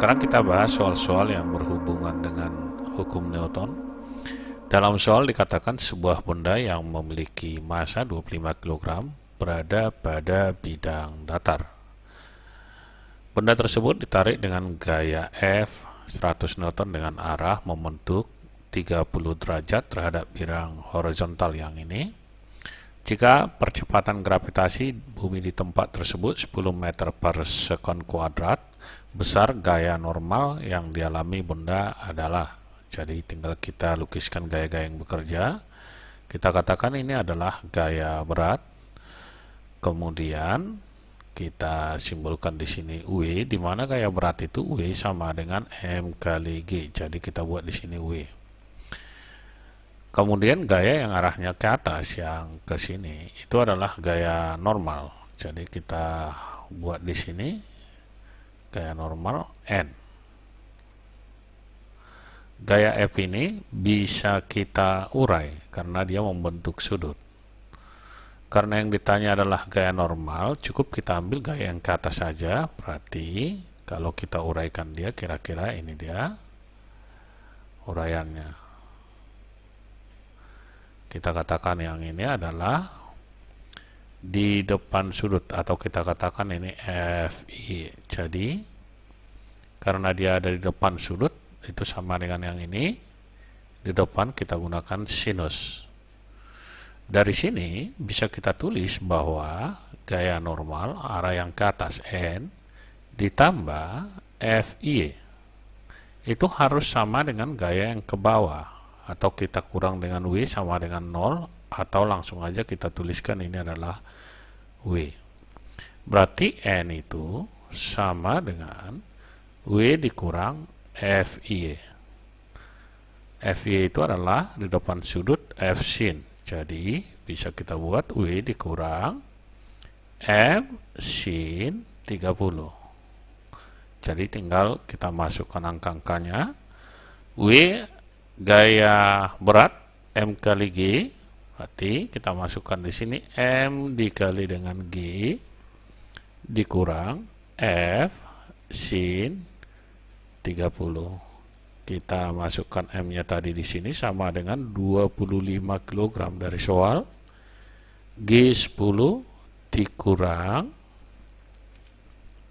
Sekarang kita bahas soal-soal yang berhubungan dengan hukum Newton. Dalam soal dikatakan sebuah benda yang memiliki massa 25 kg berada pada bidang datar. Benda tersebut ditarik dengan gaya F 100 Newton dengan arah membentuk 30 derajat terhadap bidang horizontal yang ini. Jika percepatan gravitasi bumi di tempat tersebut 10 meter per sekon kuadrat, besar gaya normal yang dialami benda adalah. Jadi tinggal kita lukiskan gaya-gaya yang bekerja. Kita katakan ini adalah gaya berat. Kemudian kita simbolkan di sini W, di mana gaya berat itu W sama dengan M kali G. Jadi kita buat di sini W. Kemudian gaya yang arahnya ke atas yang ke sini itu adalah gaya normal. Jadi kita buat di sini gaya normal N. Gaya F ini bisa kita urai karena dia membentuk sudut. Karena yang ditanya adalah gaya normal, cukup kita ambil gaya yang ke atas saja. Berarti kalau kita uraikan dia, kira-kira ini dia uraiannya. Kita katakan yang ini adalah di depan sudut, atau kita katakan ini FI. Jadi karena dia ada di depan sudut, itu sama dengan yang ini. Di depan kita gunakan sinus. Dari sini bisa kita tulis bahwa gaya normal arah yang ke atas N ditambah FI itu harus sama dengan gaya yang ke bawah, atau kita kurang dengan W sama dengan 0, atau langsung aja kita tuliskan ini adalah W. Berarti N itu sama dengan W dikurang FI. FI itu adalah di depan sudut F sin. Jadi bisa kita buat W dikurang F sin 30. Jadi tinggal kita masukkan angka-angkanya. W gaya berat M kali G, berarti kita masukkan di sini M dikali dengan G dikurang F sin 30. Kita masukkan M-nya tadi di sini sama dengan 25 kg dari soal. G10 dikurang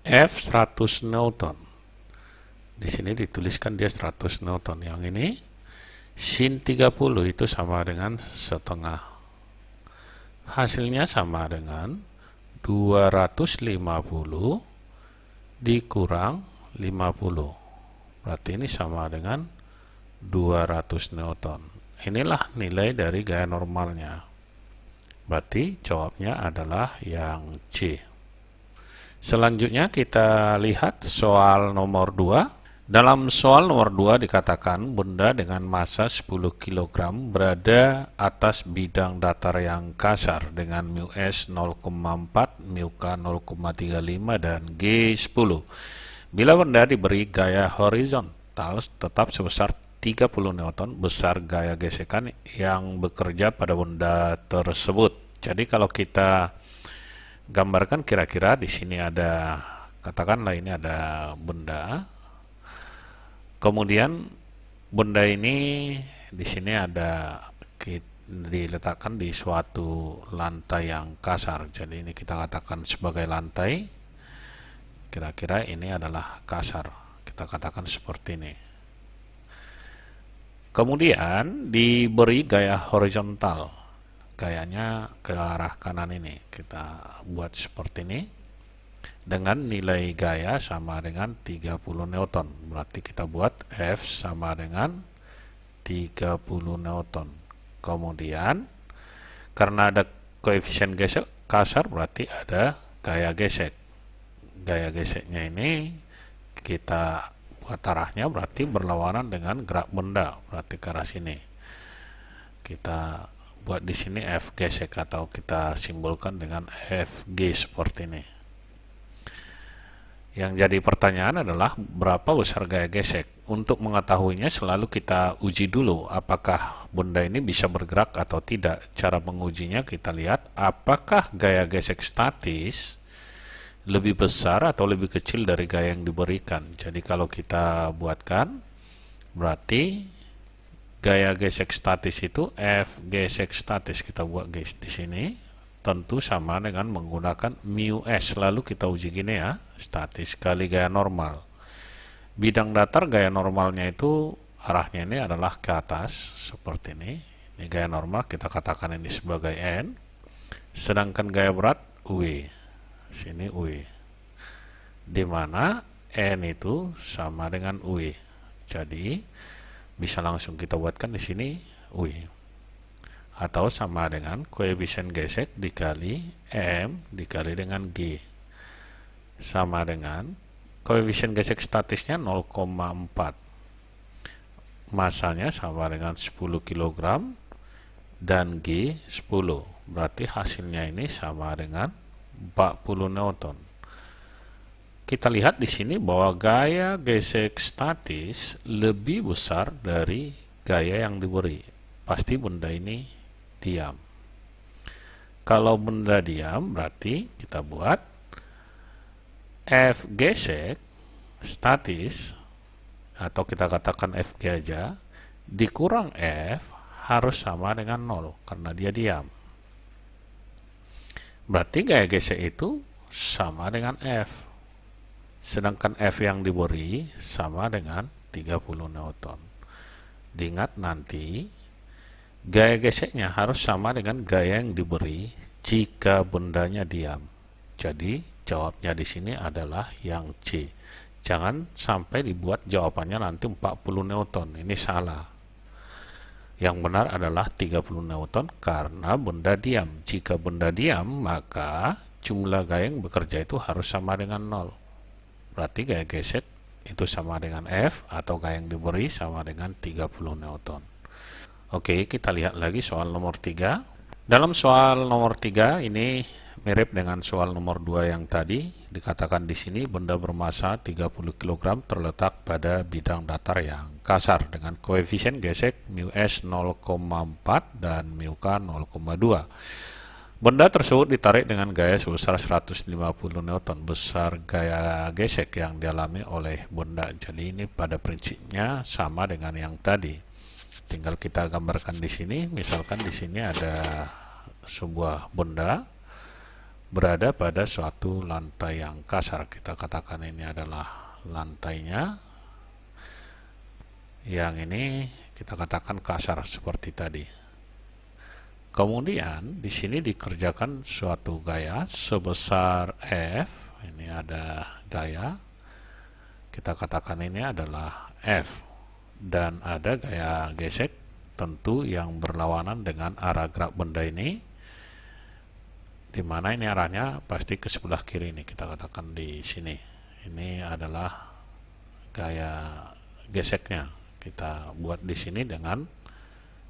F 100 Newton. Di sini dituliskan dia 100 Newton. Yang ini sin 30 itu sama dengan setengah. Hasilnya sama dengan 250 dikurang 50. Berarti ini sama dengan 200 Newton. Inilah nilai dari gaya normalnya. Berarti jawabnya adalah yang C. Selanjutnya kita lihat soal nomor 2. Dalam soal nomor 2 dikatakan benda dengan massa 10 kg berada atas bidang datar yang kasar dengan mu S 0,4, mu K 0,35 dan G 10. Bila benda diberi gaya horizontal tetap sebesar 30 Newton, besar gaya gesekan yang bekerja pada benda tersebut. Jadi kalau kita gambarkan kira-kira di sini ada, katakanlah ini ada benda. Kemudian benda ini di sini ada diletakkan di suatu lantai yang kasar. Jadi ini kita katakan sebagai lantai. Kira-kira ini adalah kasar. Kita katakan seperti ini. Kemudian diberi gaya horizontal. Gayanya ke arah kanan ini. Kita buat seperti ini. Dengan nilai gaya sama dengan 30 Newton. Berarti kita buat F sama dengan 30 Newton. Kemudian karena ada koefisien gesek kasar berarti ada gaya gesek. Gaya geseknya ini kita buat arahnya berarti berlawanan dengan gerak benda, berarti ke arah sini. Kita buat di sini F gesek atau kita simbolkan dengan FG seperti ini. Yang jadi pertanyaan adalah berapa besar gaya gesek? Untuk mengetahuinya selalu kita uji dulu apakah benda ini bisa bergerak atau tidak. Cara mengujinya kita lihat apakah gaya gesek statis lebih besar atau lebih kecil dari gaya yang diberikan. Jadi kalau kita buatkan, berarti gaya gesek statis itu F gesek statis, kita buat guys di sini, tentu sama dengan menggunakan mu S. Lalu kita uji gini ya, statis kali gaya normal. Bidang datar gaya normalnya itu arahnya ini adalah ke atas seperti ini. Ini gaya normal, kita katakan ini sebagai N. Sedangkan gaya berat W. Sini W. Di mana N itu sama dengan W. Jadi bisa langsung kita buatkan di sini W. Atau sama dengan koefisien gesek dikali M dikali dengan G. Sama dengan koefisien gesek statisnya 0,4. Masanya sama dengan 10 kg dan G 10. Berarti hasilnya ini sama dengan 40 Newton. Kita lihat di sini bahwa gaya gesek statis lebih besar dari gaya yang diberi. Pasti benda ini diam. Kalau benda diam, berarti kita buat F gesek statis, atau kita katakan Fg aja, dikurang F harus sama dengan 0, karena dia diam. Berarti gaya gesek itu sama dengan F. Sedangkan F yang diberi sama dengan 30 Newton. Diingat nanti, gaya geseknya harus sama dengan gaya yang diberi jika bendanya diam. Jadi, jawabnya di sini adalah yang C. Jangan sampai dibuat jawabannya nanti 40 Newton. Ini salah. Yang benar adalah 30 Newton karena benda diam. Jika benda diam, maka jumlah gaya yang bekerja itu harus sama dengan 0. Berarti gaya gesek itu sama dengan F, atau gaya yang diberi sama dengan 30 Newton. Oke, kita lihat lagi soal nomor 3. Dalam soal nomor 3 ini mirip dengan soal nomor 2 yang tadi. Dikatakan di sini benda bermasa 30 kg terletak pada bidang datar yang kasar dengan koefisien gesek mu S 0,4 dan mu K 0,2. Benda tersebut ditarik dengan gaya sebesar 150 Newton. Besar gaya gesek yang dialami oleh benda. Jadi ini pada prinsipnya sama dengan yang tadi. Tinggal kita gambarkan di sini. Misalkan di sini ada sebuah benda berada pada suatu lantai yang kasar. Kita katakan ini adalah lantainya. Yang ini kita katakan kasar seperti tadi. Kemudian di sini dikerjakan suatu gaya sebesar F. Ini ada gaya. Kita katakan ini adalah F. Dan ada gaya gesek tentu yang berlawanan dengan arah gerak benda ini. Di mana ini arahnya pasti ke sebelah kiri ini. Kita katakan di sini. Ini adalah gaya geseknya. Kita buat di sini dengan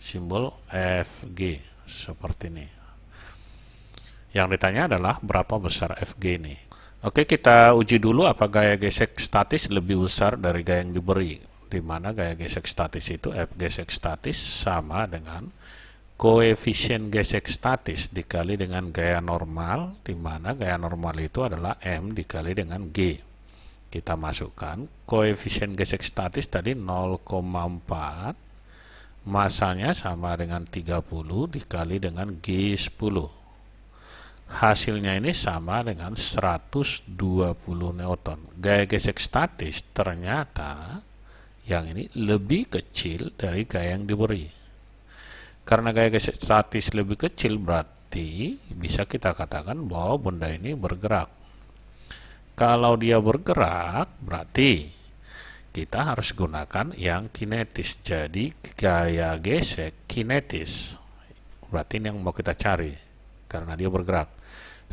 simbol FG. Seperti ini. Yang ditanya adalah berapa besar Fg ini. Oke, kita uji dulu apa gaya gesek statis lebih besar dari gaya yang diberi. Di mana gaya gesek statis itu F gesek statis sama dengan koefisien gesek statis dikali dengan gaya normal, di mana gaya normal itu adalah M dikali dengan G. Kita masukkan koefisien gesek statis tadi 0,4, masanya sama dengan 30 dikali dengan G10. Hasilnya ini sama dengan 120 Newton. Gaya gesek statis ternyata yang ini lebih kecil dari gaya yang diberi. Karena gaya gesek statis lebih kecil, berarti bisa kita katakan bahwa benda ini bergerak. Kalau dia bergerak, berarti kita harus gunakan yang kinetis. Jadi gaya gesek kinetis. Berarti ini yang mau kita cari. Karena dia bergerak.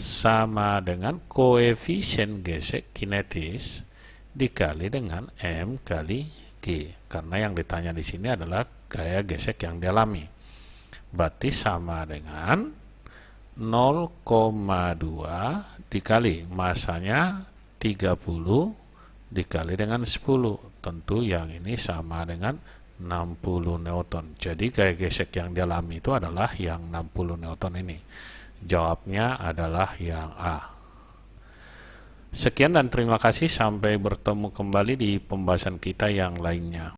Sama dengan koefisien gesek kinetis dikali dengan M kali G. Karena yang ditanya di sini adalah gaya gesek yang dialami. Berarti sama dengan 0,2 dikali masanya 30 dikali dengan 10. Tentu yang ini sama dengan 60 Newton. Jadi gaya gesek yang dialami itu adalah yang 60 Newton ini. Jawabnya adalah yang A. Sekian dan terima kasih, sampai bertemu kembali di pembahasan kita yang lainnya.